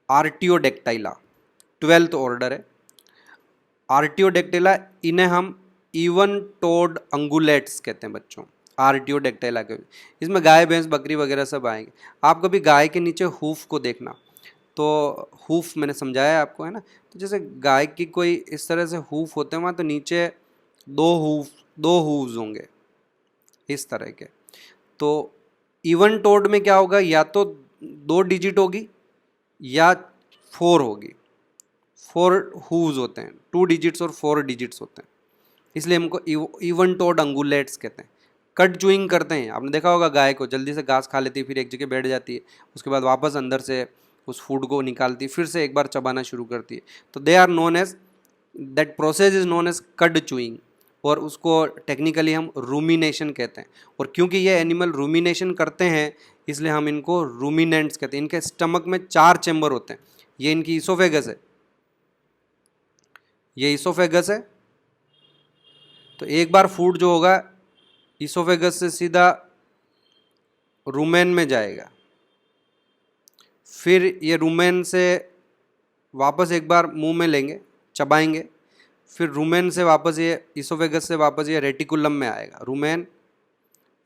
Artiodactyla, 12th order है आर्टियोडेक्टाइला। इन्हें हम इवन टोड अंगुलेट्स कहते हैं बच्चों, आर्टियोडेक्टाइला के। इसमें गाय भैंस बकरी वगैरह सब आएंगे। आप कभी गाय के नीचे हूफ को देखना, तो हूफ मैंने समझाया आपको है ना, तो जैसे गाय की कोई इस तरह से हूफ होते हैं वहाँ, तो नीचे 2 हूव्स होंगे इस तरह के। तो इवन टोड में क्या होगा, या तो 2 डिजिट होगी या 4 होगी। 4 हूव्स होते हैं, 2 डिजिट्स और 4 डिजिट्स होते हैं, इसलिए हमको इवन टोड अंगुलेट्स कहते हैं। कट चूइंग करते हैं, आपने देखा होगा गाय को जल्दी से घास खा लेती है, फिर एक जगह बैठ जाती है, उसके बाद वापस अंदर से उस फूड को निकालती है, फिर से एक बार चबाना शुरू करती है। तो they are known as, that process is known as cud chewing, और उसको टेक्निकली हम रूमिनेशन कहते हैं। और क्योंकि ये एनिमल रूमिनेशन करते हैं इसलिए हम इनको रूमिनेंट्स कहते हैं। इनके स्टमक में 4 चैम्बर होते हैं, ये इनकी इसोफेगस है, ये इसोफेगस है। तो एक बार फूड जो होगा इसोफेगस से सीधा रुमेन में जाएगा, फिर ये रुमेन से वापस एक बार मुंह में लेंगे, चबाएंगे, फिर रुमेन से वापस ये इसोफेगस से वापस ये रेटिकुलम में आएगा, रुमेन,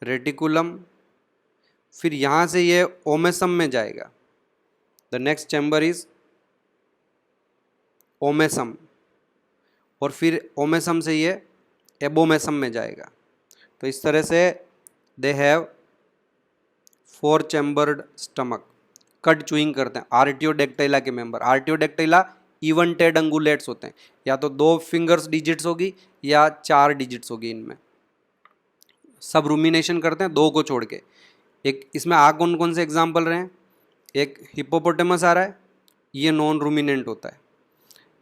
रेटिकुलम, फिर यहाँ से ये ओमेसम में जाएगा। The next chamber is omasum, और फिर ओमेसम से ये एबोमेसम में जाएगा। तो इस तरह से they have 4 chambered stomach. Cut chewing करते हैं। आर्टियोडेक्टाइला के मेंबर, आर्टियोडेक्टाइला इवनटेड अंगुलेट्स होते हैं, या तो 2 फिंगर्स डिजिट्स होगी या 4 डिजिट्स होगी इनमें। सब रूमिनेशन करते हैं 2 को छोड़ के। एक इसमें कौन कौन से एग्जाम्पल रहे हैं? एक हिप्पोपोटेमस आ रहा है, ये नॉन रूमिनेंट होता है।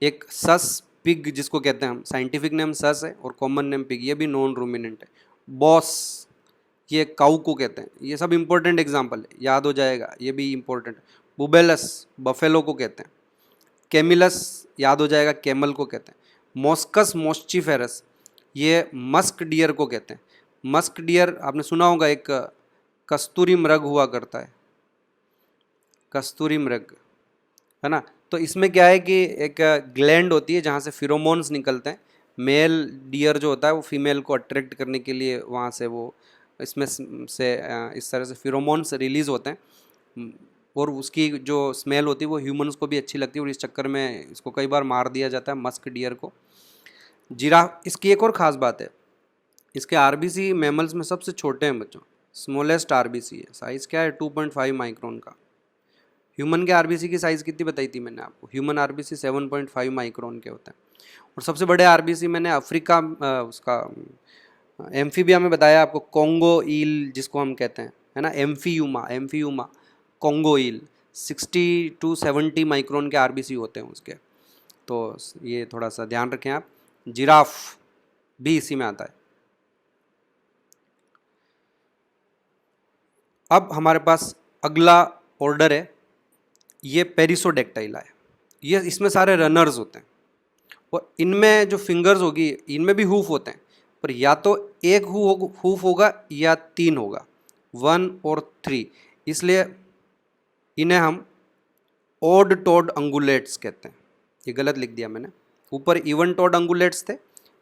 एक सस पिग जिसको कहते हैं हम, साइंटिफिक नेम सस है और कॉमन नेम पिग, ये भी नॉन रूमिनेंट है। बॉस, ये काऊ को कहते हैं। ये सब इंपॉर्टेंट एग्जाम्पल है, याद हो जाएगा, ये भी इंपॉर्टेंट। बुबेलस बफेलो को कहते हैं। कैमिलस याद हो जाएगा, कैमल को कहते हैं। मॉस्कस मॉस्चिफेरस, ये मस्क डियर को कहते हैं। मस्क डियर आपने सुना होगा, एक कस्तूरी मृग हुआ करता है, कस्तूरी मृग, है ना। तो इसमें क्या है कि एक ग्लैंड होती है जहाँ से फिरोमोन्स निकलते हैं। मेल डियर जो होता है वो फीमेल को अट्रैक्ट करने के लिए वहाँ से वो इसमें से इस तरह से फिरोमोन्स रिलीज़ होते हैं, और उसकी जो स्मेल होती है वो ह्यूमंस को भी अच्छी लगती है, और इस चक्कर में इसको कई बार मार दिया जाता है मस्क डियर को। जिराफ, इसकी एक और ख़ास बात है, इसके आरबीसी मैमल्स में सबसे छोटे हैं बच्चों, स्मॉलेस्ट आरबीसी है। साइज़ क्या है? 2.5 माइक्रोन का। ह्यूमन के आरबीसी की साइज़ कितनी बताई थी मैंने आपको? ह्यूमन आरबीसी 7.5 माइक्रोन के होते हैं। और सबसे बड़े आरबीसी मैंने अफ्रीका उसका एम्फीबिया में बताया आपको, कॉन्गो ईल जिसको हम कहते हैं, है ना, एम्फीयूमा कॉन्गो ईल 60 to 70 माइक्रोन के आरबीसी होते हैं उसके। तो ये थोड़ा सा ध्यान रखें आप। जिराफ भी इसी में आता है। अब हमारे पास अगला ऑर्डर है, ये पेरिसोडेक्टाइला है। ये इसमें सारे रनर्स होते हैं, और इनमें जो फिंगर्स होगी इनमें भी हूफ होते हैं, पर या तो एक हूफ होगा या 3 होगा, 1 और 3। इसलिए इन्हें हम ओड टोड अंगुलेट्स कहते हैं। ये गलत लिख दिया मैंने, ऊपर इवन टोड अंगुलेट्स थे,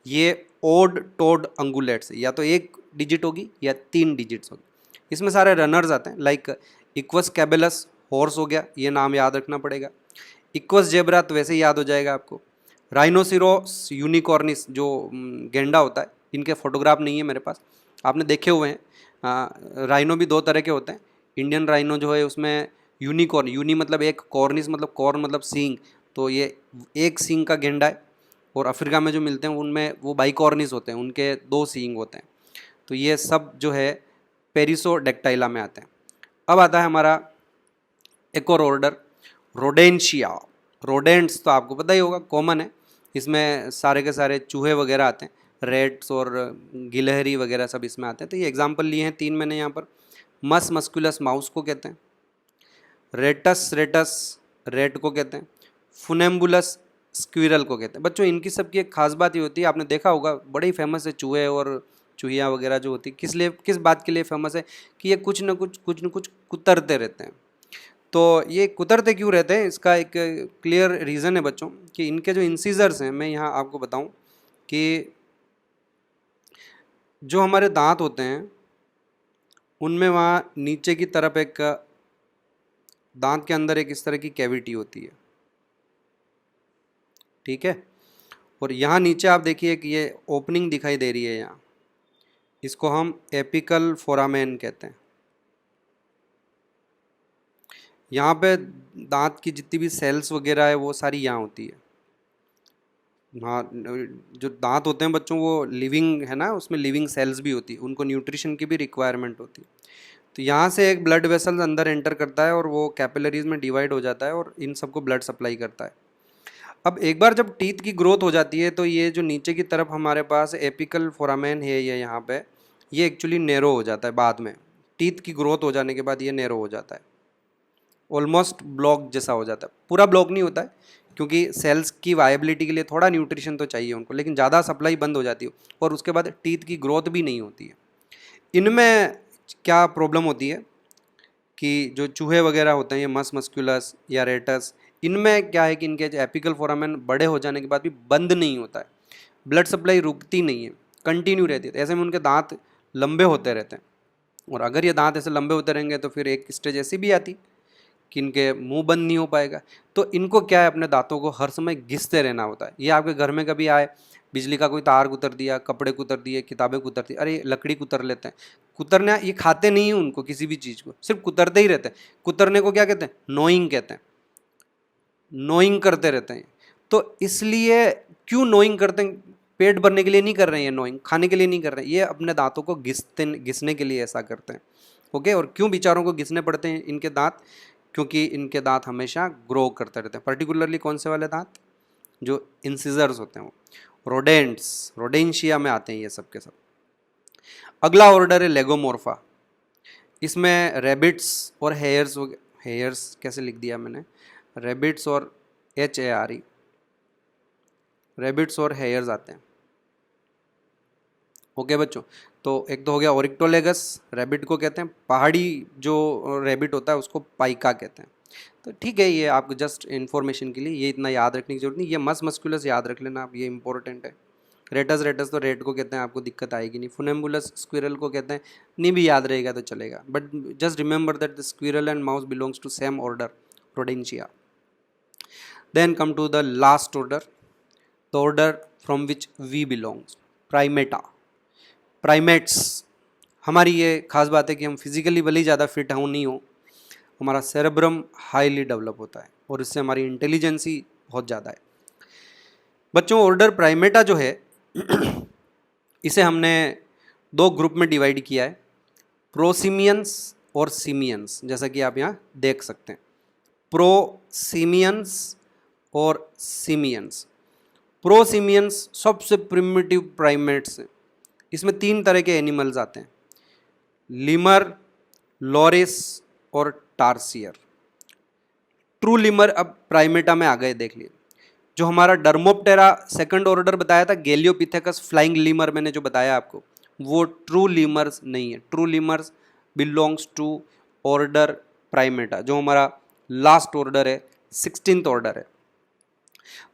ये ओड टोड अंगुलेट्स, या तो 1 डिजिट होगी या 3 डिजिट्स होगी। इसमें सारे रनर्स आते हैं, लाइक इक्वस कैबेलस हॉर्स हो गया, ये नाम याद रखना पड़ेगा। इक्वस जेब्रा तो वैसे ही याद हो जाएगा आपको। राइनोसिरोस यूनिकॉर्निस जो गेंडा होता है, इनके फोटोग्राफ नहीं है मेरे पास, आपने देखे हुए हैं। राइनो भी 2 तरह के होते हैं। इंडियन राइनो जो है उसमें यूनिकॉर्न, यूनी मतलब एक, कॉर्निस मतलब कॉर्न मतलब सींग, तो ये एक सींग का गेंडा है। और अफ्रीका में जो मिलते हैं उनमें वो बाइकॉर्निस होते हैं, उनके 2 सींग होते हैं। तो ये सब जो है पेरिसोडेक्टाइला में आते हैं। अब आता है हमारा एक और ऑर्डर, रोडेंशिया। रोडेंट्स तो आपको पता ही होगा, कॉमन है, इसमें सारे के सारे चूहे वगैरह आते हैं, रेट्स और गिलहरी वगैरह सब इसमें आते हैं। तो ये एग्जांपल लिए हैं 3 मैंने यहाँ पर। मस्कुलस माउस को कहते हैं, रेटस रेट को कहते हैं, फुनेम्बुलस स्क्विरल को कहते हैं। बच्चों इनकी सबकी एक खास बात ये होती है, आपने देखा होगा, बड़े ही फेमस है चूहे और चूहिया वगैरह जो होती है। किस बात के लिए फेमस है? कि ये कुछ न कुछ कुतरते रहते हैं। तो ये कुतरते क्यों रहते हैं, इसका एक क्लियर रीज़न है बच्चों, कि इनके जो इंसीजर्स हैं, मैं यहाँ आपको बताऊँ कि जो हमारे दांत होते हैं उनमें वहाँ नीचे की तरफ एक दांत के अंदर एक इस तरह की कैविटी होती है, ठीक है। और यहाँ नीचे आप देखिए कि ये ओपनिंग दिखाई दे रही है यहाँ, इसको हम एपिकल फोरामेन कहते हैं। यहाँ पे दांत की जितनी भी सेल्स वगैरह है वो सारी यहाँ होती है। हाँ, जो दांत होते हैं बच्चों वो लिविंग है ना, उसमें लिविंग सेल्स भी होती है, उनको न्यूट्रिशन की भी रिक्वायरमेंट होती है। तो यहाँ से एक ब्लड वेसल अंदर एंटर करता है और वो कैपिलरीज में डिवाइड हो जाता है और इन सबको ब्लड सप्लाई करता है। अब एक बार जब टीथ की ग्रोथ हो जाती है तो ये जो नीचे की तरफ हमारे पास एपिकल फोरामेन है, ये यहाँ पे, ये एक्चुअली नैरो हो जाता है बाद में। टीथ की ग्रोथ हो जाने के बाद ये नैरो हो जाता है, ऑलमोस्ट ब्लॉक जैसा हो जाता है। पूरा ब्लॉक नहीं होता है, क्योंकि सेल्स की वायबिलिटी के लिए थोड़ा न्यूट्रिशन तो चाहिए उनको, लेकिन ज़्यादा सप्लाई बंद हो जाती है और उसके बाद टीथ की ग्रोथ भी नहीं होती है। इनमें क्या प्रॉब्लम होती है कि जो चूहे वगैरह होते हैं, ये मस मस्कुलस या रेटस, इनमें क्या है कि इनके एपिकल फोरामेन बड़े हो जाने के बाद भी बंद नहीं होता है, ब्लड सप्लाई रुकती नहीं है, कंटिन्यू रहती है। ऐसे में उनके दांत लंबे होते रहते हैं, और अगर ये दांत ऐसे लंबे होते रहेंगे तो फिर एक स्टेज ऐसी भी आती कि इनके मुंह बंद नहीं हो पाएगा। तो इनको क्या है, अपने दांतों को हर समय घिसते रहना होता है। ये आपके घर में कभी आए, बिजली का कोई तार कुतर दिया, कपड़े कुतर दिए, किताबें कुतर दी, अरे लकड़ी कुतर लेते हैं। कुतरना, ये खाते नहीं हैं उनको, किसी भी चीज़ को सिर्फ कुतरते ही रहते हैं। कुतरने को क्या कहते हैं? नोइंग कहते हैं। नोइंग करते रहते हैं। तो इसलिए क्यों नोइंग करते हैं? पेट भरने के लिए नहीं कर रहे हैं, ये नोइंग खाने के लिए नहीं कर रहे हैं, ये अपने दांतों को घिसने के लिए ऐसा करते हैं। ओके, और क्यों बेचारों को घिसने पड़ते हैं इनके दांत? क्योंकि इनके दांत हमेशा ग्रो करते रहते हैं। पर्टिकुलरली कौन से वाले दांत? जो इंसिजर्स होते हैं, वो रोडेंट्स, रोडेंशिया में आते हैं ये सब के सब। अगला ऑर्डर है लेगोमोर्फा। इसमें रेबिट्स और हेयर्स, हेयर्स कैसे लिख दिया मैंने, रेबिट्स और HARE, रेबिट्स और हेयर्स आते हैं। ओके बच्चों, तो एक तो हो गया ओरिक्टोलेगस, रेबिट को कहते हैं। पहाड़ी जो रेबिट होता है उसको पाइका कहते हैं। तो ठीक है, ये आपको जस्ट इन्फॉर्मेशन के लिए, ये इतना याद रखने की जरूरत नहीं। ये मस मस्कुलस याद रख लेना आप, ये इंपॉर्टेंट है। रेटस, रेटस तो रेट को कहते हैं, आपको दिक्कत आएगी नहीं। फुनेम्बुलस स्क्विरल को कहते हैं, नहीं भी याद रहेगा तो चलेगा, but just remember that the squirrel and mouse belongs to same order, Rodentia. Then come to the last order, the order from which we belongs, Primata. Primates, हमारी ये खास बात है कि हम फिजिकली भले ही ज़्यादा फिट हों नहीं हो, हमारा सेरेब्रम हाईली डेवलप होता है और इससे हमारी इंटेलिजेंस ही बहुत ज़्यादा है। बच्चों, ऑर्डर प्राइमेटा जो है इसे हमने दो ग्रुप में डिवाइड किया है, प्रोसिमियंस और सिमियंस, जैसा कि आप यहाँ देख सकते हैं। प्रोसिमियंस और सिमियंस। प्रोसिमियंस सबसे प्रिमिटिव प्राइमेट्स हैं। इसमें 3 तरह के एनिमल्स आते हैं, लीमर, लॉरिस और टार्सियर। ट्रू लीमर अब प्राइमेटा में आ गए, देख लिए। जो हमारा डर्मोप्टेरा सेकंड ऑर्डर बताया था, गैलियोपिथेकस फ्लाइंग लीमर मैंने जो बताया आपको, वो ट्रू लीमर्स नहीं है। True lemurs belongs to order Primata, जो हमारा लास्ट ऑर्डर है, 16th ऑर्डर है।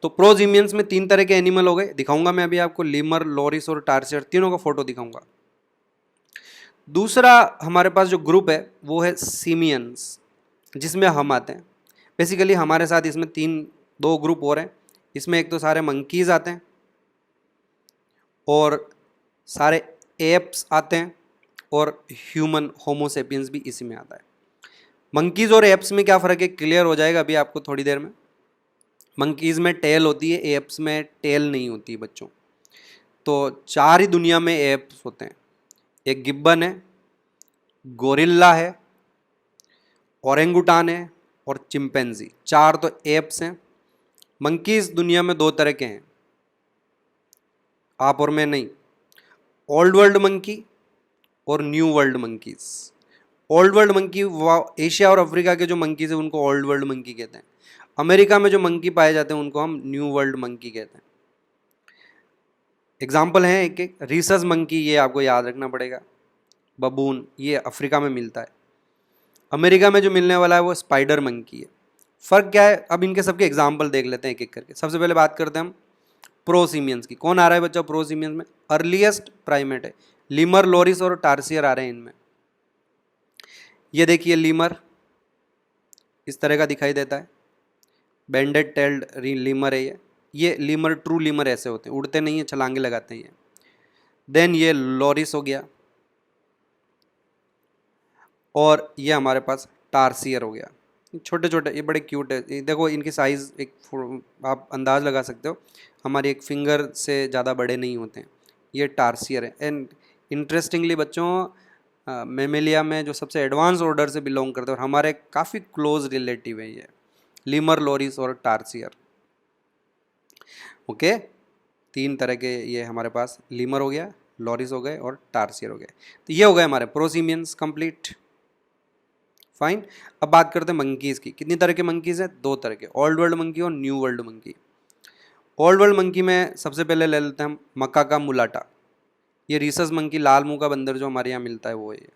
तो प्रोसिमियंस में 3 तरह के एनिमल हो गए, दिखाऊंगा मैं अभी आपको, लीमर, लॉरिस और टार्सियर, तीनों का फोटो दिखाऊंगा। दूसरा हमारे पास जो ग्रुप है वो है सिमियंस, जिसमें हम आते हैं। बेसिकली हमारे साथ इसमें 2 ग्रुप और हैं। इसमें एक तो सारे मंकीज़ आते हैं और सारे एप्स आते हैं, और ह्यूमन होमोसेपियंस भी इसी में आता है। मंकीज़ और एप्स में क्या फ़र्क है, क्लियर हो जाएगा अभी आपको थोड़ी देर में। मंकीज़ में टेल होती है, एप्स में टेल नहीं होती बच्चों। तो 4 ही दुनिया में एप्स होते हैं, एक गिब्बन है, गोरिल्ला है, ओरेंगुटान है और चिंपैंजी। 4 तो एप्स हैं। मंकीज़ दुनिया में 2 तरह के हैं, आप और मैं नहीं, ओल्ड वर्ल्ड मंकी और new world monkeys. Old world monkey, Asia और अफ्रीका के जो मंकीज़ हैं उनको ओल्ड वर्ल्ड मंकी कहते हैं। अमेरिका में जो मंकी पाए जाते हैं उनको हम न्यू वर्ल्ड मंकी कहते हैं। एग्जाम्पल हैं एक एक, रीसस मंकी, ये आपको याद रखना पड़ेगा। बबून, ये अफ्रीका में मिलता है। अमेरिका में जो मिलने वाला है वो स्पाइडर मंकी है। फ़र्क क्या है, अब इनके सबके एग्जाम्पल देख लेते हैं एक एक करके। सबसे पहले बात करते हैं हम प्रोसिमियंस की। कौन आ रहा है बच्चा प्रोसिमियंस में? अर्लीस्ट प्राइमेट है, लीमर, लॉरिस और टार्सियर आ रहे हैं इनमें। ये देखिए लीमर इस तरह का दिखाई देता है, बैंडेड टेल्ड लीमर है ये लीमर, ट्रू लीमर ऐसे होते हैं, उड़ते नहीं है, छलांगे लगाते हैं ये। देन ये लॉरिस हो गया, और ये हमारे पास टार्सियर हो गया। छोटे छोटे, ये बड़े क्यूट है, ये देखो इनकी साइज़ एक आप अंदाज़ लगा सकते हो, हमारी एक फिंगर से ज़्यादा बड़े नहीं होते हैं। ये टार्सियर है। एंड इंटरेस्टिंगली बच्चों, मेमेलिया में जो सबसे एडवांस ऑर्डर से बिलोंग करते हैं और हमारे काफ़ी क्लोज रिलेटिव है ये, लीमर, लॉरिस और टार्सियर। ओके, 3 तरह के ये हमारे पास, लीमर हो गया, लॉरिस हो गए और टार्सियर हो गए। तो ये हो गए हमारे प्रोसिमियंस कंप्लीट। फाइन। अब बात करते हैं मंकीज़ की। कितनी तरह के मंकीज़ हैं? 2 तरह के, ओल्ड वर्ल्ड मंकी और new world monkey. Old world monkey में सबसे पहले ले लेते हैं हम मकाका मुलाटा। ये रीसस मंकी, लाल मुंह का बंदर जो हमारे यहाँ मिलता है वो है।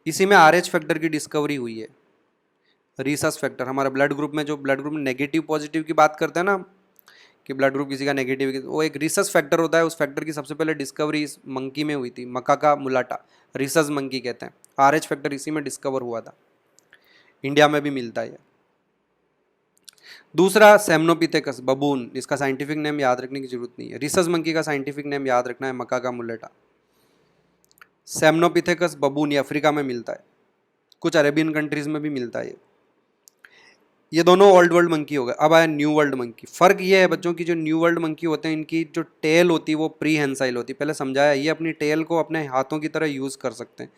इसी में RH फैक्टर की डिस्कवरी हुई है। रीसस फैक्टर हमारा ब्लड ग्रुप में, जो ब्लड ग्रुप में नेगेटिव पॉजिटिव की बात करते हैं ना कि ब्लड ग्रुप किसी का नेगेटिव, वो एक रीसस फैक्टर होता है। उस फैक्टर की सबसे पहले डिस्कवरी इस मंकी में हुई थी, मकाका मुलाटा, रीसस मंकी कहते हैं। RH फैक्टर इसी में डिस्कवर हुआ था, इंडिया में भी मिलता है। दूसरा सेमनोपिथेकस बबून, इसका साइंटिफिक नेम याद रखने की जरूरत नहीं है। रीसस मंकी का साइंटिफिक नेम याद रखना है मकाका मुलाटा। सेमनोपिथेकस बबून ये अफ्रीका में मिलता है, कुछ अरेबियन कंट्रीज में भी मिलता है। ये दोनों ओल्ड वर्ल्ड मंकी हो गए। अब आया न्यू वर्ल्ड मंकी। फ़र्क ये है बच्चों की, जो न्यू वर्ल्ड मंकी होते हैं इनकी जो टेल होती है वो प्रीहेंसाइल होती है। पहले समझाया, ये अपनी टेल को अपने हाथों की तरह यूज़ कर सकते हैं।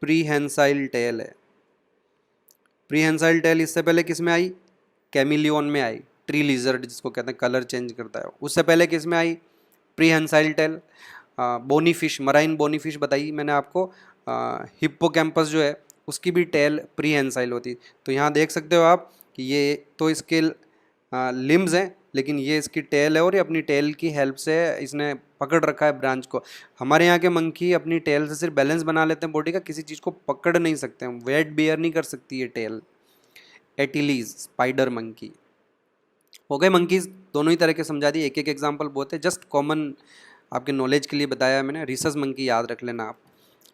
प्रीहेंसाइल टेल है। प्रीहेंसाइल टेल इससे पहले किस में आई? कैमिलियन में आई। ट्री लिजर्ड जिसको कहते हैं, कलर चेंज करता है। उससे पहले किस में आई prehensile tail? Bony fish, marine bony fish बताई मैंने आपको। हिप्पोकैम्पस जो है उसकी भी टेल प्रीहेंसाइल होती। तो यहाँ देख सकते हो आप कि ये तो इसके लिम्स हैं, लेकिन ये इसकी टेल है और ये अपनी टेल की हेल्प से इसने पकड़ रखा है ब्रांच को। हमारे यहाँ के मंकी अपनी टेल से सिर्फ बैलेंस बना लेते हैं बॉडी का, किसी चीज़ को पकड़ नहीं सकते हैं, वेट बियर नहीं कर सकती ये टेल। एटिलीज स्पाइडर मंकी हो गए। मंकीज दोनों ही तरह के समझा दिए, एक एक एग्जाम्पल बहुत है, जस्ट कॉमन आपके नॉलेज के लिए बताया मैंने। रीसस मंकी याद रख लेना आप।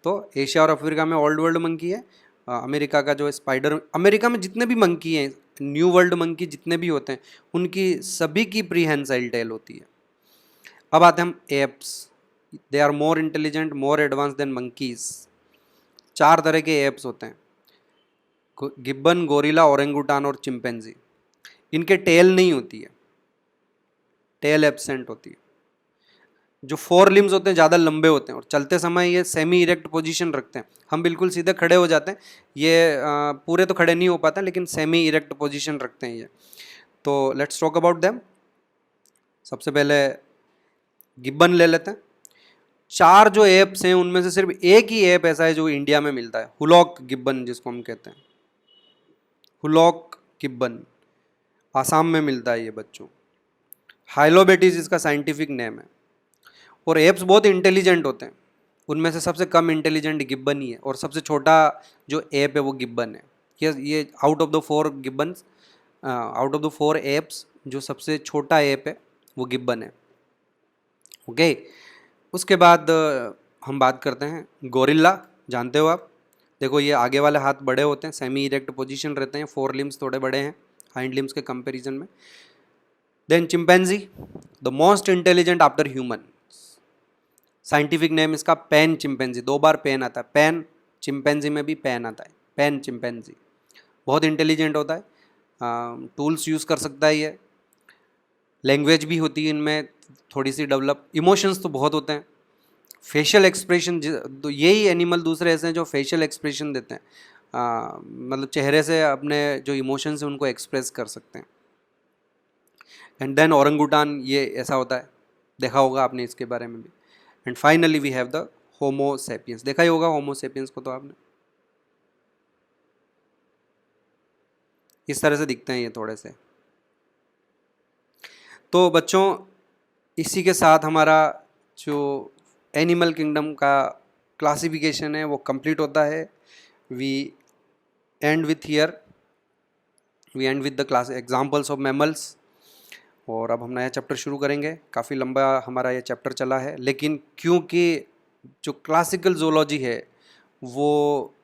तो एशिया और अफ्रीका में ओल्ड वर्ल्ड मंकी है। अमेरिका का जो स्पाइडर, अमेरिका में जितने भी मंकी हैं, न्यू वर्ल्ड मंकी जितने भी होते हैं, उनकी सभी की प्रीहेंसाइल टेल होती है। अब आते हैं हम apes. They are more intelligent, more advance than monkeys. 4 तरह के एप्स होते हैं, गिब्बन, गोरिल्ला, ओरेंगुटान और चिंपैंजी। इनके टेल नहीं होती है, टेल एब्सेंट होती है। जो 4 लिम्स होते हैं ज़्यादा लंबे होते हैं और चलते समय ये सेमी इरेक्ट पोजीशन रखते हैं। हम बिल्कुल सीधे खड़े हो जाते हैं, ये पूरे तो खड़े नहीं हो पाते लेकिन सेमी इरेक्ट पोजीशन रखते हैं ये। तो लेट्स टॉक अबाउट देम। सबसे पहले गिब्बन ले लेते हैं। 4 जो एप्स हैं उनमें से सिर्फ एक ही एप ऐसा है जो इंडिया में मिलता है, हुलॉक गिब्बन जिसको हम कहते हैं। हुलॉक गिब्बन आसाम में मिलता है ये बच्चों। हाइलोबेटिस इसका साइंटिफिक नेम है। और एप्स बहुत इंटेलिजेंट होते हैं, उनमें से सबसे कम इंटेलिजेंट गिब्बन ही है और सबसे छोटा जो एप है वो गिब्बन है। ये out of the 4 gibbons, out of the 4 apps जो सबसे छोटा एप है वो गिब्बन है। ओके। उसके बाद हम बात करते हैं गोरिल्ला। जानते हो आप, देखो ये आगे वाले हाथ बड़े होते हैं, सेमी इरेक्ट पोजीशन रहते हैं, 4 लिम्स थोड़े बड़े हैं हाइंड लिम्स के कंपैरिजन में। Then chimpanzee, the most intelligent after human. Scientific name इसका पैन चिंपैंजी, 2 बार पेन आता है, पैन चिंपैंजी में भी पैन आता है, पैन चिंपैंजी। बहुत इंटेलिजेंट होता है, टूल्स यूज़ कर सकता है ये, लैंग्वेज भी होती है इनमें थोड़ी सी डेवलप, इमोशंस तो बहुत होते हैं, फेशियल एक्सप्रेशन। तो यही एनिमल दूसरे ऐसे हैं जो फेशियल एक्सप्रेशन देते हैं, मतलब चेहरे से अपने जो इमोशंस हैं उनको एक्सप्रेस कर सकते हैं। एंड देन ओरंगुटान, ये ऐसा होता है, देखा होगा आपने इसके बारे में भी। And finally we have the Homo sapiens. देखा ही होगा होमो सेपियंस को तो आपने, इस तरह से दिखते हैं ये थोड़े से। तो बच्चों इसी के साथ हमारा जो एनिमल किंगडम का क्लासिफिकेशन है वो कंप्लीट होता है। We end with here, we end with the class examples of mammals. और अब हम नया चैप्टर शुरू करेंगे। काफ़ी लंबा हमारा ये चैप्टर चला है, लेकिन क्योंकि जो क्लासिकल जोलॉजी है वो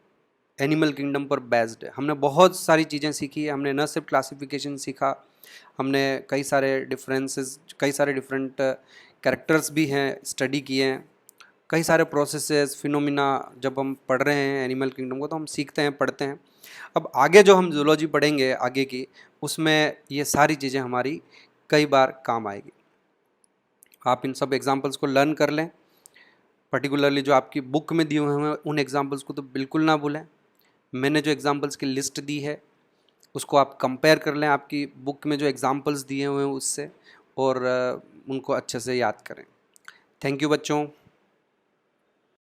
एनिमल किंगडम पर बेस्ड है, हमने बहुत सारी चीज़ें सीखी। हमने न सिर्फ क्लासिफिकेशन सीखा, हमने कई सारे डिफरेंसेस, कई सारे डिफरेंट कैरेक्टर्स भी हैं स्टडी किए हैं, कई सारे प्रोसेसेस, फिनोमिना जब हम पढ़ रहे हैं एनिमल किंगडम को तो हम सीखते हैं, पढ़ते हैं। अब आगे जो हम जूलॉजी पढ़ेंगे आगे की, उसमें ये सारी चीज़ें हमारी कई बार काम आएगी। आप इन सब एग्जाम्पल्स को लर्न कर लें, पर्टिकुलरली जो आपकी बुक में दिए हुए हैं उन एग्जाम्पल्स को तो बिल्कुल ना भूलें। मैंने जो एग्जाम्पल्स की लिस्ट दी है उसको आप कंपेयर कर लें आपकी बुक में जो एग्जाम्पल्स दिए हुए हैं उससे, और उनको अच्छे से याद करें। थैंक यू बच्चों।